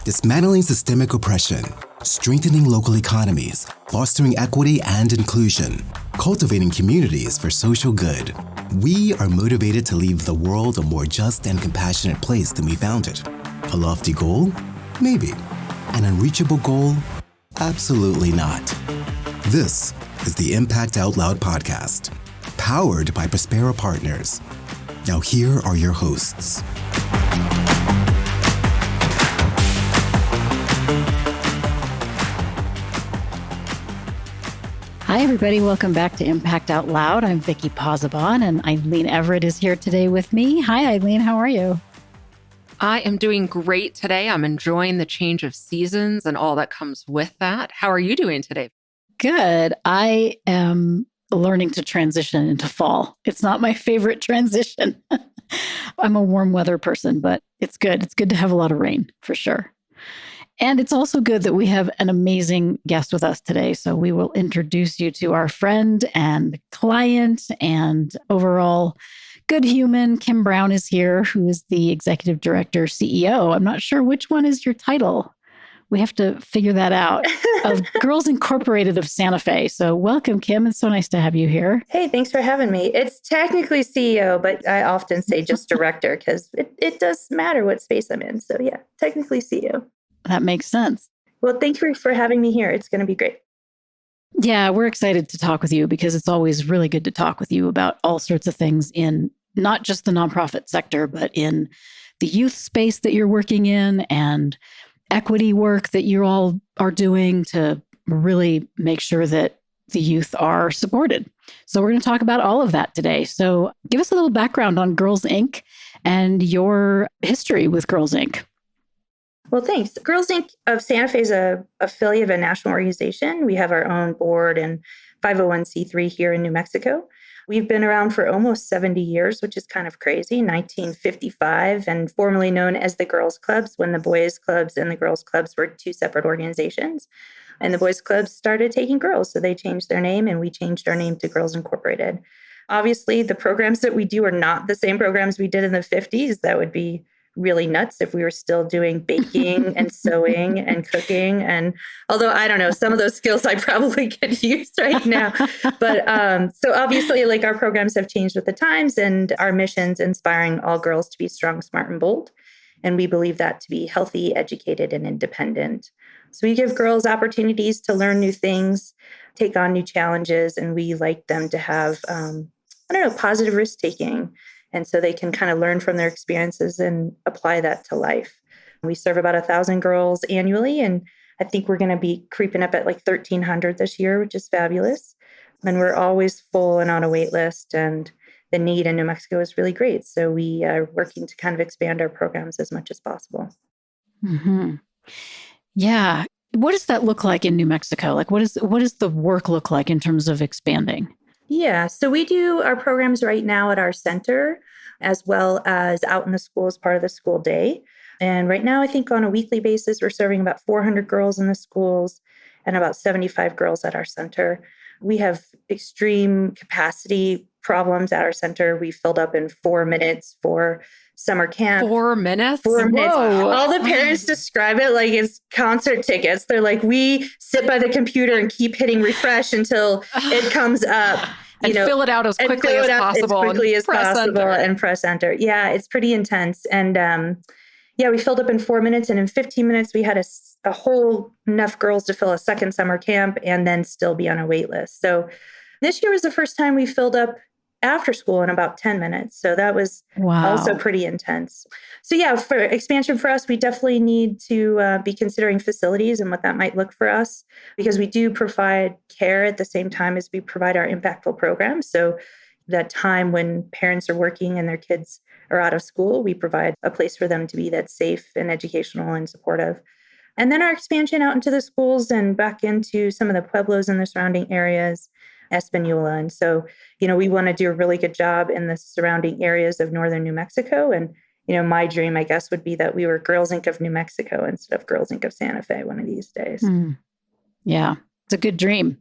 dismantling systemic oppression, strengthening local economies, fostering equity and inclusion, cultivating communities for social good. We are motivated to leave the world a more just and compassionate place than we found it. A lofty goal? Maybe. An unreachable goal? Absolutely not. This is the Impact Out Loud podcast, powered by Prospera Partners. Now here are your hosts. Hi, everybody. Welcome back to Impact Out Loud. I'm Vicki Pozzebon, and Eileen Everett is here today with me. Hi, Eileen. How are you? I am doing great today. I'm enjoying the change of seasons and all that comes with that. How are you doing today? Good. I am learning to transition into fall. It's not my favorite transition. I'm a warm weather person, but it's good. It's good to have a lot of rain for sure. And it's also good that we have an amazing guest with us today. So we will introduce you to our friend and client and overall good human. Kim Brown is here, who is the executive director, CEO. I'm not sure which one is your title. We have to figure that out. Of Girls Incorporated of Santa Fe. So welcome, Kim. It's so nice to have you here. Hey, thanks for having me. It's technically CEO, but I often say just director because it does matter what space I'm in. So yeah, technically CEO. That makes sense. Well, thank you for having me here. It's going to be great. Yeah, we're excited to talk with you because it's always really good to talk with you about all sorts of things in not just the nonprofit sector, but in the youth space that you're working in and equity work that you all are doing to really make sure that the youth are supported. So we're going to talk about all of that today. So give us a little background on Girls Inc. and your history with Girls Inc. Well, thanks. Girls Inc. of Santa Fe is an affiliate of a national organization. We have our own board and 501c3 here in New Mexico. We've been around for almost 70 years, which is kind of crazy, 1955, and formerly known as the Girls Clubs, when the Boys Clubs and the Girls Clubs were two separate organizations. And the Boys Clubs started taking girls, so they changed their name, and we changed our name to Girls Incorporated. Obviously, the programs that we do are not the same programs we did in the 50s. That would be really nuts if we were still doing baking and sewing and cooking. And although I don't know, some of those skills I probably could use right now. But so obviously, like, our programs have changed with the times, and our mission's inspiring all girls to be strong, smart, and bold. And we believe that to be healthy, educated, and independent. So we give girls opportunities to learn new things, take on new challenges, and we like them to have, positive risk taking. And so they can kind of learn from their experiences and apply that to life. We serve about 1,000 girls annually, and I think we're going to be creeping up at like 1,300 this year, which is fabulous. And we're always full and on a wait list, and the need in New Mexico is really great. So we are working to kind of expand our programs as much as possible. Mm-hmm. Yeah. What does that look like in New Mexico? Like, what does the work look like in terms of expanding? Yeah, so we do our programs right now at our center, as well as out in the school as part of the school day. And right now, I think on a weekly basis, we're serving about 400 girls in the schools and about 75 girls at our center. We have extreme capacity problems at our center. We filled up in 4 minutes for summer camp. 4 minutes? 4 minutes. Whoa. All the parents describe it like it's concert tickets. They're like, we sit by the computer and keep hitting refresh until it comes up. And fill it out as quickly as possible. And press enter. Yeah, it's pretty intense. And we filled up in 4 minutes. And in 15 minutes, we had a whole enough girls to fill a second summer camp and then still be on a wait list. So this year was the first time we filled up after school in about 10 minutes. So that was also pretty intense. So yeah, for expansion for us, we definitely need to be considering facilities and what that might look for us, because we do provide care at the same time as we provide our impactful programs. So that time when parents are working and their kids are out of school, we provide a place for them to be that's safe and educational and supportive. And then our expansion out into the schools and back into some of the pueblos and the surrounding areas, Espanola. And so, we want to do a really good job in the surrounding areas of northern New Mexico. And, my dream, I guess, would be that we were Girls Inc. of New Mexico instead of Girls Inc. of Santa Fe one of these days. Yeah, it's a good dream.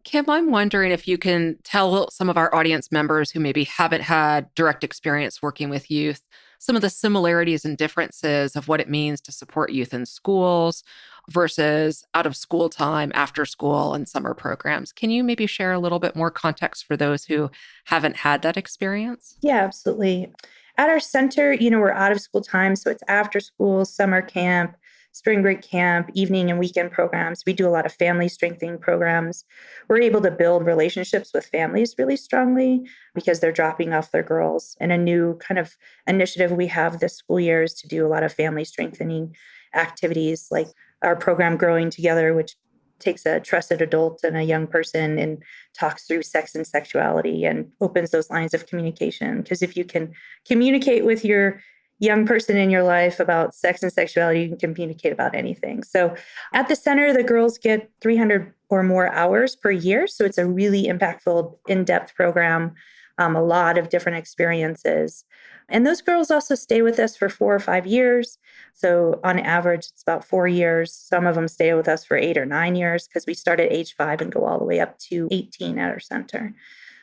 Kim, I'm wondering if you can tell some of our audience members who maybe haven't had direct experience working with youth some of the similarities and differences of what it means to support youth in schools versus out of school time, after school, and summer programs. Can you maybe share a little bit more context for those who haven't had that experience? Yeah, absolutely. At our center, we're out of school time. So it's after school, summer camp, spring break camp, evening and weekend programs. We do a lot of family strengthening programs. We're able to build relationships with families really strongly because they're dropping off their girls. And a new kind of initiative we have this school year is to do a lot of family strengthening activities like our program Growing Together, which takes a trusted adult and a young person and talks through sex and sexuality and opens those lines of communication. Because if you can communicate with your young person in your life about sex and sexuality, you can communicate about anything. So at the center, the girls get 300 or more hours per year. So it's a really impactful, in-depth program, a lot of different experiences. And those girls also stay with us for 4 or 5 years. So on average, it's about 4 years. Some of them stay with us for 8 or 9 years because we start at age 5 and go all the way up to 18 at our center.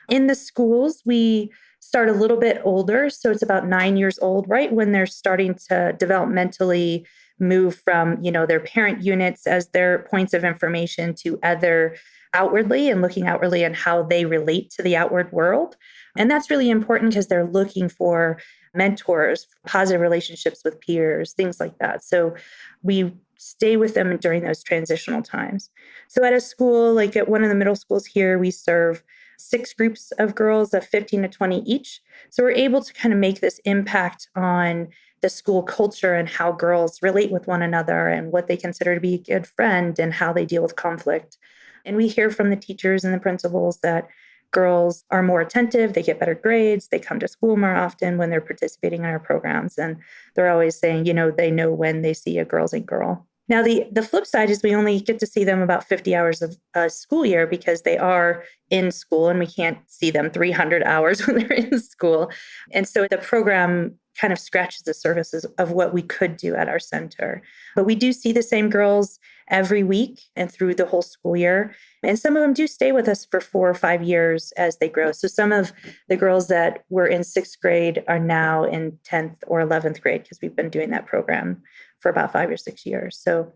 In the schools, we start a little bit older. So it's about 9 years old, right when they're starting to developmentally move from, their parent units as their points of information to other outwardly and looking outwardly and how they relate to the outward world. And that's really important because they're looking for mentors, positive relationships with peers, things like that. So we stay with them during those transitional times. So at a school, like at one of the middle schools here, we serve 6 groups of girls of 15 to 20 each. So we're able to kind of make this impact on the school culture and how girls relate with one another and what they consider to be a good friend and how they deal with conflict. And we hear from the teachers and the principals that girls are more attentive, they get better grades, they come to school more often when they're participating in our programs. And they're always saying, they know when they see a Girls Inc. girl. Now, the flip side is we only get to see them about 50 hours of a school year because they are in school and we can't see them 300 hours when they're in school. And so the program kind of scratches the surfaces of what we could do at our center. But we do see the same girls every week and through the whole school year. And some of them do stay with us for 4 or 5 years as they grow. So some of the girls that were in 6th grade are now in 10th or 11th grade because we've been doing that program for about 5 or 6 years. So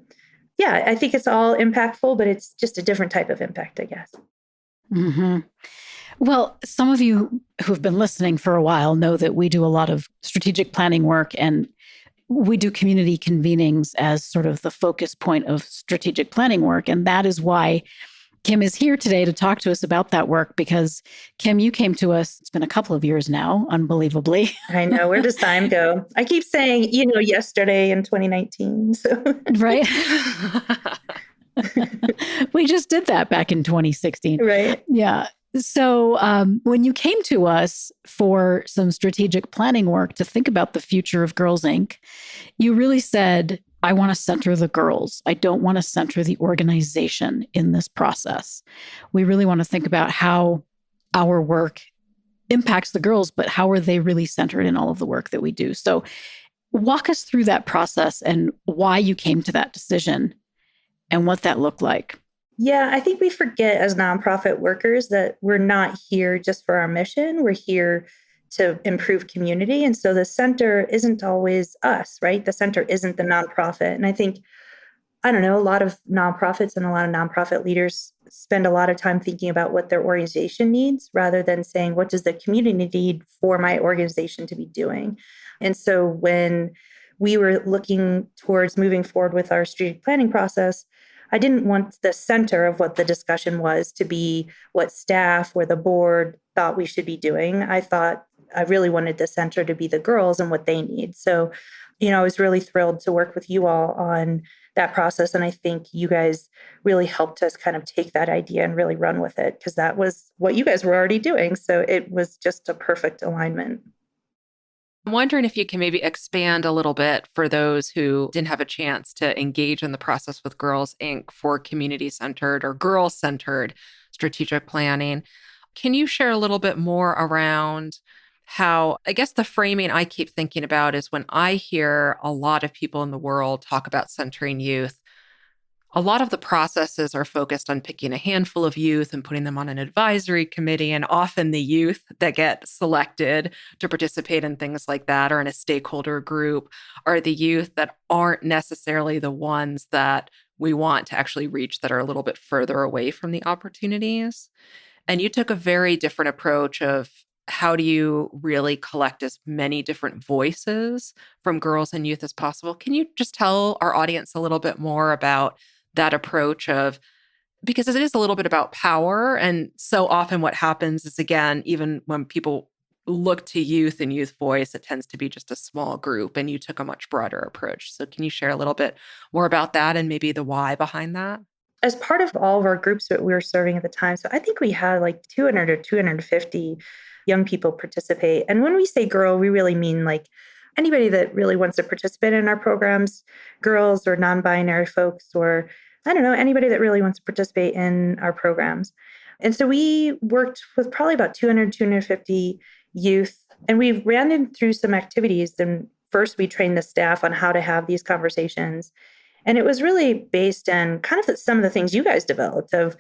yeah, I think it's all impactful, but it's just a different type of impact, I guess. Mm-hmm. Well, some of you who've been listening for a while know that we do a lot of strategic planning work and we do community convenings as sort of the focus point of strategic planning work. And that is why Kim is here today to talk to us about that work because, Kim, you came to us, it's been a couple of years now, unbelievably. I know. Where does time go? I keep saying, yesterday in 2019. So. Right? We just did that back in 2016. Right. Yeah. So when you came to us for some strategic planning work to think about the future of Girls Inc., you really said, I want to center the girls. I don't want to center the organization in this process. We really want to think about how our work impacts the girls, but how are they really centered in all of the work that we do? So walk us through that process and why you came to that decision and what that looked like. Yeah, I think we forget as nonprofit workers that we're not here just for our mission. We're here to improve community. And so the center isn't always us, right? The center isn't the nonprofit. And I think, a lot of nonprofits and a lot of nonprofit leaders spend a lot of time thinking about what their organization needs rather than saying, what does the community need for my organization to be doing? And so when we were looking towards moving forward with our strategic planning process, I didn't want the center of what the discussion was to be what staff or the board thought we should be doing. I really wanted the center to be the girls and what they need. So, I was really thrilled to work with you all on that process. And I think you guys really helped us kind of take that idea and really run with it because that was what you guys were already doing. So it was just a perfect alignment. I'm wondering if you can maybe expand a little bit for those who didn't have a chance to engage in the process with Girls Inc. for community-centered or girl-centered strategic planning. Can you share a little bit more around how, I guess the framing I keep thinking about is when I hear a lot of people in the world talk about centering youth, A lot of the processes are focused on picking a handful of youth and putting them on an advisory committee. And often the youth that get selected to participate in things like that or in a stakeholder group are the youth that aren't necessarily the ones that we want to actually reach, that are a little bit further away from the opportunities. And you took a very different approach of how do you really collect as many different voices from girls and youth as possible. Can you just tell our audience a little bit more about that approach of, because it is a little bit about power. And so often what happens is, again, even when people look to youth and youth voice, it tends to be just a small group, and you took a much broader approach. So can you share a little bit more about that and maybe the why behind that? As part of all of our groups that we were serving at the time, so I think we had like 200 or 250 young people participate. And when we say girl, we really mean like anybody that really wants to participate in our programs, girls or non-binary folks, or I don't know, anybody that really wants to participate in our programs. And so we worked with probably about 200, 250 youth, and we ran them through some activities. And first, we trained the staff on how to have these conversations. And it was really based on kind of some of the things you guys developed of,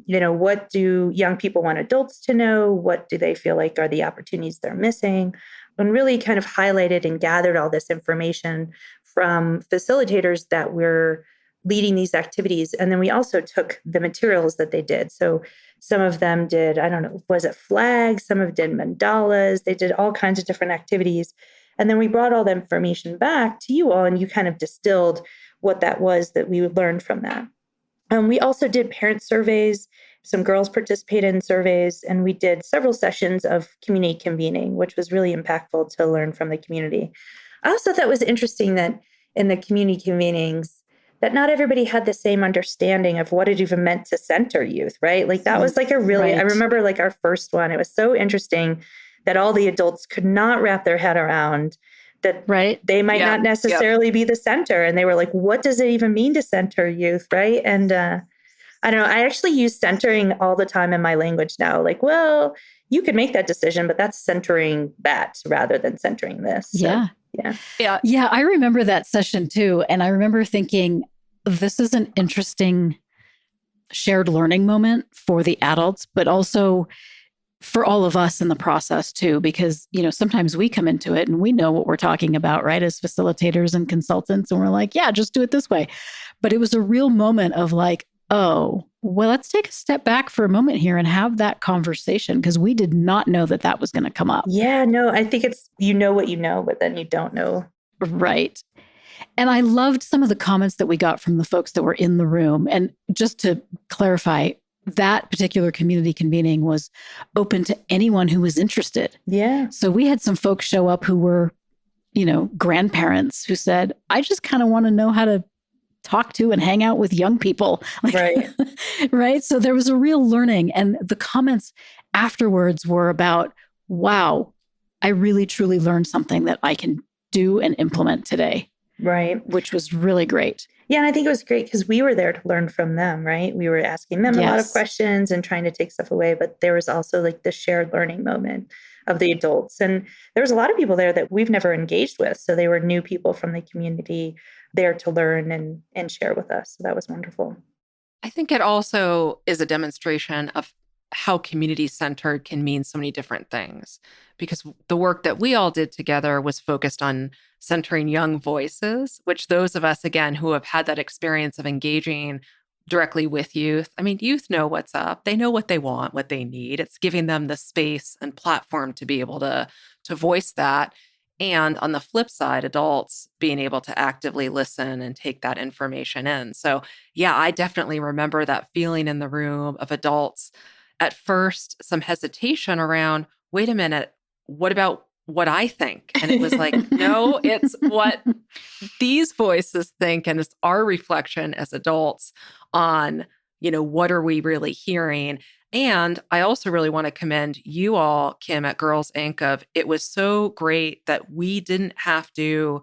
what do young people want adults to know? What do they feel like are the opportunities they're missing? And really kind of highlighted and gathered all this information from facilitators that were leading these activities. And then we also took the materials that they did. So some of them did, I don't know, was it flags? Some of them did mandalas. They did all kinds of different activities. And then we brought all the information back to you all, and you kind of distilled what that was that we would learn from that. We also did parent surveys. Some girls participated in surveys, and we did several sessions of community convening, which was really impactful to learn from the community. I also thought it was interesting that in the community convenings, that not everybody had the same understanding of what it even meant to center youth, right? Like that was like a really, I remember like our first one, it was so interesting that all the adults could not wrap their head around that they might not necessarily be the center. And they were like, what does it even mean to center youth, right? And I don't know, I actually use centering all the time in my language now. Like, well, you could make that decision, but that's centering that rather than centering this. So, Yeah, I remember that session too. And I remember thinking, this is an interesting shared learning moment for the adults, but also for all of us in the process too, because, sometimes we come into it and we know what we're talking about, right? As facilitators and consultants. And we're like, yeah, just do it this way. But it was a real moment of like, oh, well, let's take a step back for a moment here and have that conversation, because we did not know that that was going to come up. Yeah, no, I think it's, what you know, but then you don't know. Right. And I loved some of the comments that we got from the folks that were in the room. And just to clarify, that particular community convening was open to anyone who was interested. Yeah. So we had some folks show up who were, grandparents who said, I just kind of want to know how to talk to and hang out with young people. Right. Right. So there was a real learning. And the comments afterwards were about, wow, I really, truly learned something that I can do and implement today. Right. Which was really great. Yeah. And I think it was great because we were there to learn from them, right? We were asking them a lot of questions and trying to take stuff away. But there was also like the shared learning moment of the adults. And there was a lot of people there that we've never engaged with. So they were new people from the community there to learn and share with us. So that was wonderful. I think it also is a demonstration of how community-centered can mean so many different things, because the work that we all did together was focused on centering young voices, which those of us, again, who have had that experience of engaging directly with youth, I mean, youth know what's up. They know what they want, what they need. It's giving them the space and platform to be able to voice that. And on the flip side, adults being able to actively listen and take that information in. So yeah, I definitely remember that feeling in the room of adults. At first, some hesitation around, wait a minute, what about what I think? And it was like, no, it's what these voices think. And it's our reflection as adults on, what are we really hearing? And I also really want to commend you all, Kim, at Girls Inc. It was so great that we didn't have to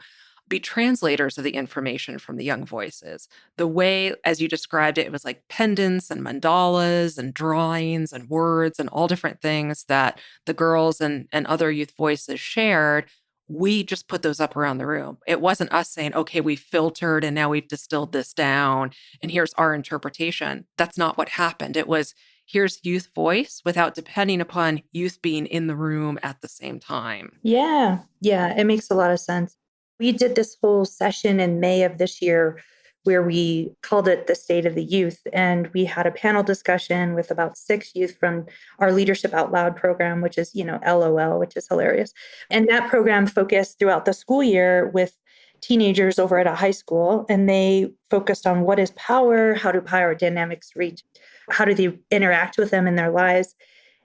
be translators of the information from the young voices. The way, as you described it, it was like pendants and mandalas and drawings and words and all different things that the girls and other youth voices shared. we just put those up around the room. It wasn't us saying, okay, we filtered and now we've distilled this down and here's our interpretation. That's not what happened. It was, here's youth voice without depending upon youth being in the room at the same time. Yeah. Yeah. It makes a lot of sense. We did this whole session in May of this year where we called it the State of the Youth. And we had a panel discussion with about 6 youth from our Leadership Out Loud program, which is, LOL, which is hilarious. And that program focused throughout the school year with teenagers over at a high school. And they focused on what is power, how do power dynamics reach, how do they interact with them in their lives.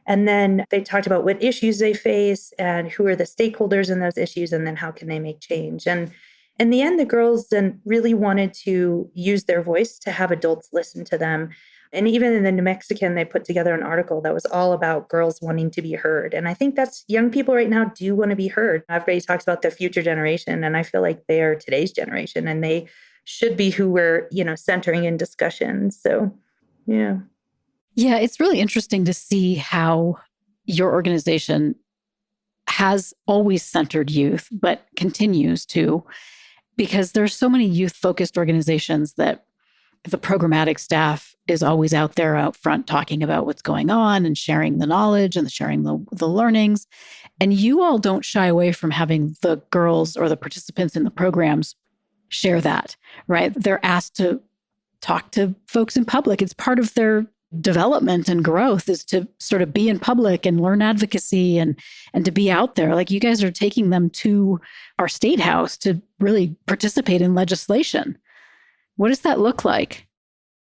And then they talked about what issues they face and who are the stakeholders in those issues, and then how can they make change. And in the end, the girls then really wanted to use their voice to have adults listen to them. And even in the New Mexican, they put together an article that was all about girls wanting to be heard. And I think that's young people right now do want to be heard. Everybody talks about the future generation, and I feel like they are today's generation, and they should be who we're, centering in discussions. So, yeah. Yeah, it's really interesting to see how your organization has always centered youth, but continues to, because there's so many youth-focused organizations that the programmatic staff is always out there out front talking about what's going on and sharing the knowledge and sharing the learnings. And you all don't shy away from having the girls or the participants in the programs share that, right? They're asked to talk to folks in public. It's part of their development and growth is to sort of be in public and learn advocacy and to be out there. Like, you guys are taking them to our state house to really participate in legislation. What does that look like?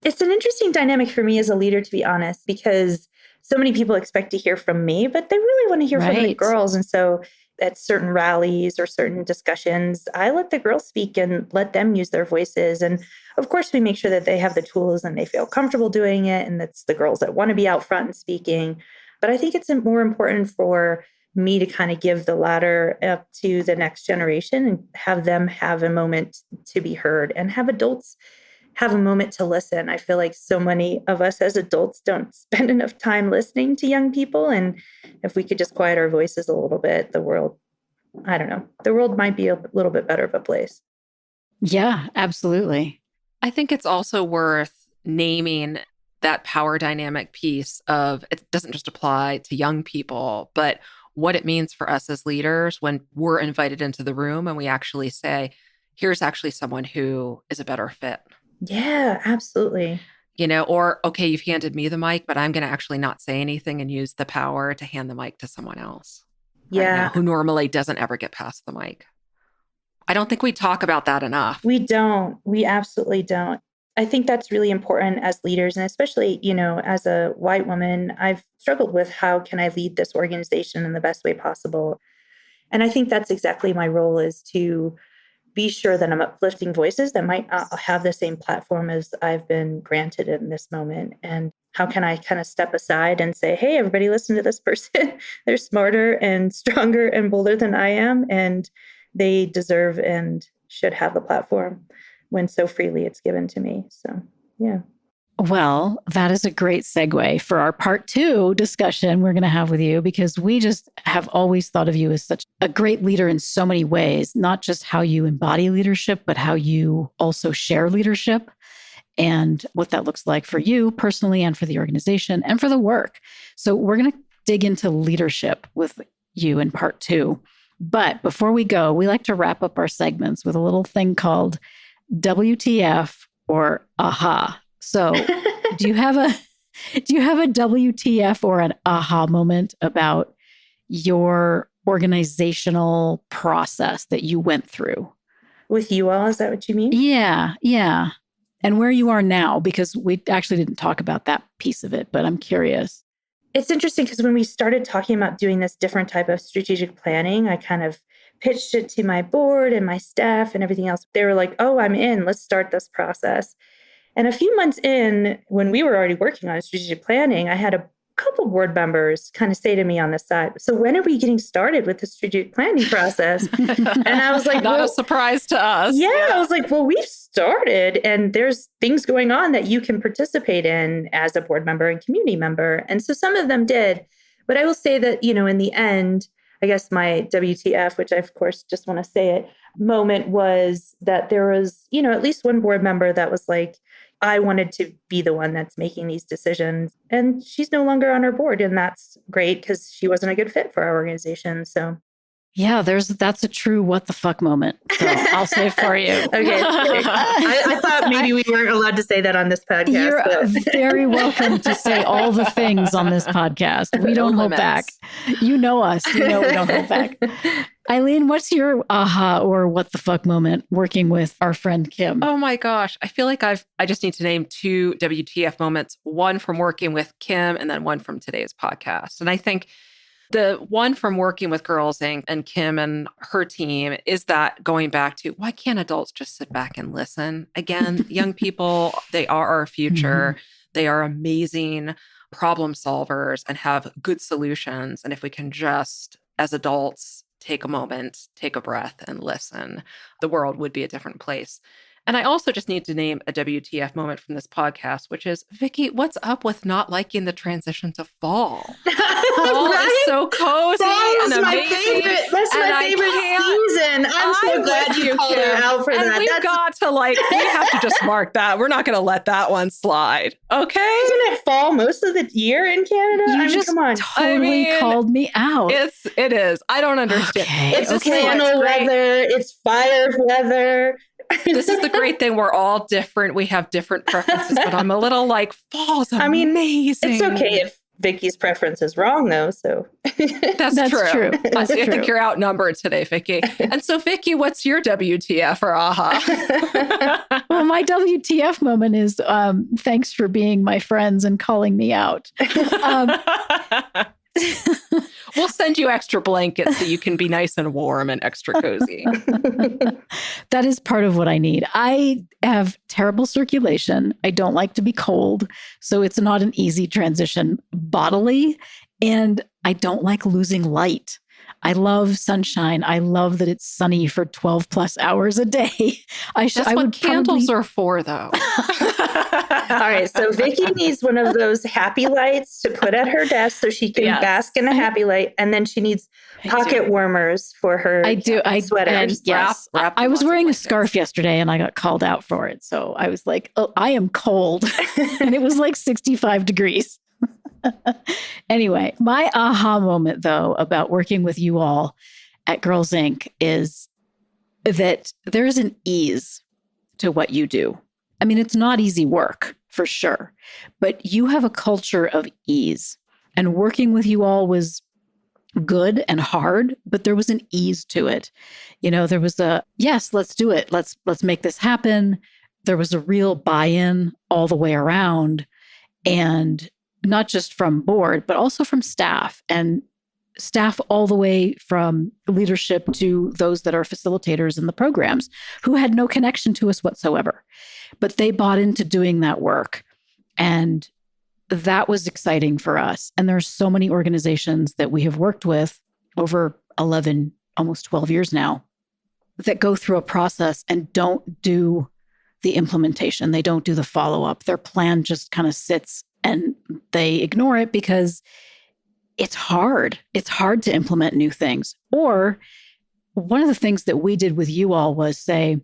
It's an interesting dynamic for me as a leader, to be honest, because so many people expect to hear from me, but they really want to hear from the girls. And so at certain rallies or certain discussions, I let the girls speak and let them use their voices. And of course, we make sure that they have the tools and they feel comfortable doing it. And that's the girls that want to be out front and speaking. But I think it's more important for me to kind of give the ladder up to the next generation and have them have a moment to be heard and have adults have a moment to listen. I feel like so many of us as adults don't spend enough time listening to young people. And if we could just quiet our voices a little bit, the world might be a little bit better of a place. Yeah, absolutely. I think it's also worth naming that power dynamic piece of, it doesn't just apply to young people, but what it means for us as leaders when we're invited into the room and we actually say, here's actually someone who is a better fit. Yeah, absolutely. Or, okay, you've handed me the mic, but I'm going to actually not say anything and use the power to hand the mic to someone else. Yeah. Right now, who normally doesn't ever get past the mic. I don't think we talk about that enough. We don't. We absolutely don't. I think that's really important as leaders. And especially, as a white woman, I've struggled with how can I lead this organization in the best way possible. And I think that's exactly my role, is to be sure that I'm uplifting voices that might not have the same platform as I've been granted in this moment. And how can I kind of step aside and say, hey, everybody, listen to this person. They're smarter and stronger and bolder than I am, and they deserve and should have the platform when so freely it's given to me. So, yeah. Well, that is a great segue for our part 2 discussion we're going to have with you, because we just have always thought of you as such a great leader in so many ways, not just how you embody leadership, but how you also share leadership and what that looks like for you personally and for the organization and for the work. So we're going to dig into leadership with you in part 2. But before we go, we like to wrap up our segments with a little thing called WTF or AHA. So do you have a WTF or an aha moment about your organizational process that you went through? With you all, is that what you mean? Yeah. And where you are now, because we actually didn't talk about that piece of it, but I'm curious. It's interesting because when we started talking about doing this different type of strategic planning, I kind of pitched it to my board and my staff and everything else. They were like, oh, I'm in. Let's start this process. And a few months in, when we were already working on strategic planning, I had a couple board members kind of say to me on the side, so when are we getting started with the strategic planning process? And I was like, not a surprise to us. Yeah, I was like, well, we've started and there's things going on that you can participate in as a board member and community member. And so some of them did. But I will say that, in the end, I guess my WTF, which I, of course, just want to say it, moment was that there was, at least one board member that was like, I wanted to be the one that's making these decisions. And she's no longer on our board. And that's great because she wasn't a good fit for our organization. So yeah, that's a true what the fuck moment. So I'll say it for you. Okay. I thought maybe we weren't allowed to say that on this podcast. You're very welcome to say all the things on this podcast. We don't hold back. You know us. You know we don't hold back. Eileen, what's your aha or what the fuck moment working with our friend Kim? Oh my gosh. I feel like I just need to name 2 WTF moments, one from working with Kim and then one from today's podcast. And I think the one from working with Girls Inc. and Kim and her team is that going back to, why can't adults just sit back and listen? Again, young people, they are our future. They are amazing problem solvers and have good solutions. And if we can just, as adults, take a moment, take a breath and listen, the world would be a different place. And I also just need to name a WTF moment from this podcast, which is, Vicki, what's up with not liking the transition to fall? Fall is so cozy and amazing. That's my favorite season. I'm so glad you called her out for that. We have to just mark that. We're not going to let that one slide. Okay? Isn't it fall most of the year in Canada? Come on. Totally called me out. It is. I don't understand. Okay. It's flannel weather. It's fire weather. This is the great thing. We're all different. We have different preferences, but I'm a little like, fall's amazing. It's okay if Vicki's preference is wrong, though. So that's true. I think you're outnumbered today, Vicki. And so, Vicki, what's your WTF or aha? Well, my WTF moment is thanks for being my friends and calling me out. We'll send you extra blankets so you can be nice and warm and extra cozy. That is part of what I need. I have terrible circulation. I don't like to be cold. So it's not an easy transition bodily. And I don't like losing light. I love sunshine. I love that it's sunny for 12 plus hours a day. That's what candles are for, though. All right. So Vicki needs one of those happy lights to put at her desk so she can bask in a happy light. And then she needs pocket warmers for her sweaters. Yes. I was wearing a scarf yesterday and I got called out for it. So I was like, oh, I am cold. And it was like 65 degrees. Anyway, my aha moment, though, about working with you all at Girls Inc. is that there's an ease to what you do. I mean, it's not easy work, for sure, but you have a culture of ease. And working with you all was good and hard, but there was an ease to it. There was yes, let's do it. Let's make this happen. There was a real buy-in all the way around. And not just from board, but also from staff, and staff all the way from leadership to those that are facilitators in the programs who had no connection to us whatsoever. But they bought into doing that work. And that was exciting for us. And there's so many organizations that we have worked with over 11, almost 12 years now that go through a process and don't do the implementation. They don't do the follow-up. Their plan just kind of sits and they ignore it because it's hard. It's hard to implement new things. Or one of the things that we did with you all was say,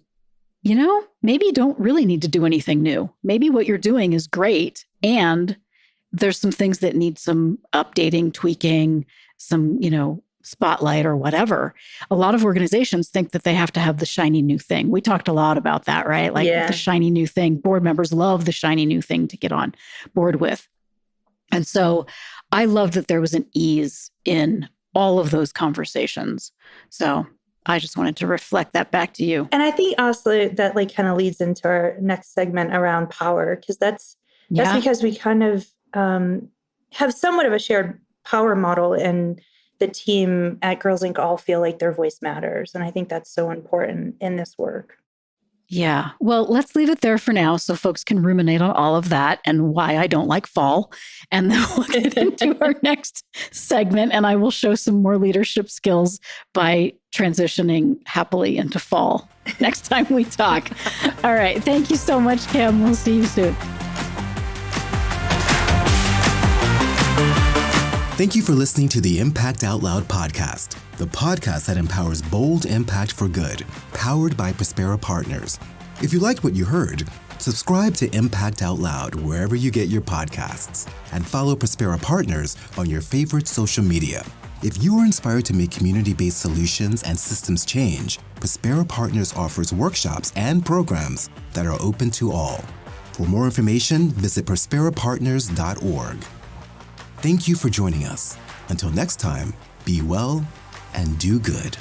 maybe you don't really need to do anything new. Maybe what you're doing is great. And there's some things that need some updating, tweaking, some, spotlight or whatever. A lot of organizations think that they have to have the shiny new thing. We talked a lot about that, right? The shiny new thing. Board members love the shiny new thing to get on board with. And so I love that there was an ease in all of those conversations. So I just wanted to reflect that back to you. And I think also that kind of leads into our next segment around power, because that's because we kind of have somewhat of a shared power model, and the team at Girls Inc. all feel like their voice matters. And I think that's so important in this work. Yeah. Well, let's leave it there for now so folks can ruminate on all of that and why I don't like fall. And then we'll get into our next segment, and I will show some more leadership skills by transitioning happily into fall next time we talk. All right. Thank you so much, Kim. We'll see you soon. Thank you for listening to the Impact Out Loud podcast, the podcast that empowers bold impact for good, powered by Prospera Partners. If you liked what you heard, subscribe to Impact Out Loud wherever you get your podcasts, and follow Prospera Partners on your favorite social media. If you are inspired to make community-based solutions and systems change, Prospera Partners offers workshops and programs that are open to all. For more information, visit prosperapartners.org. Thank you for joining us. Until next time, be well and do good.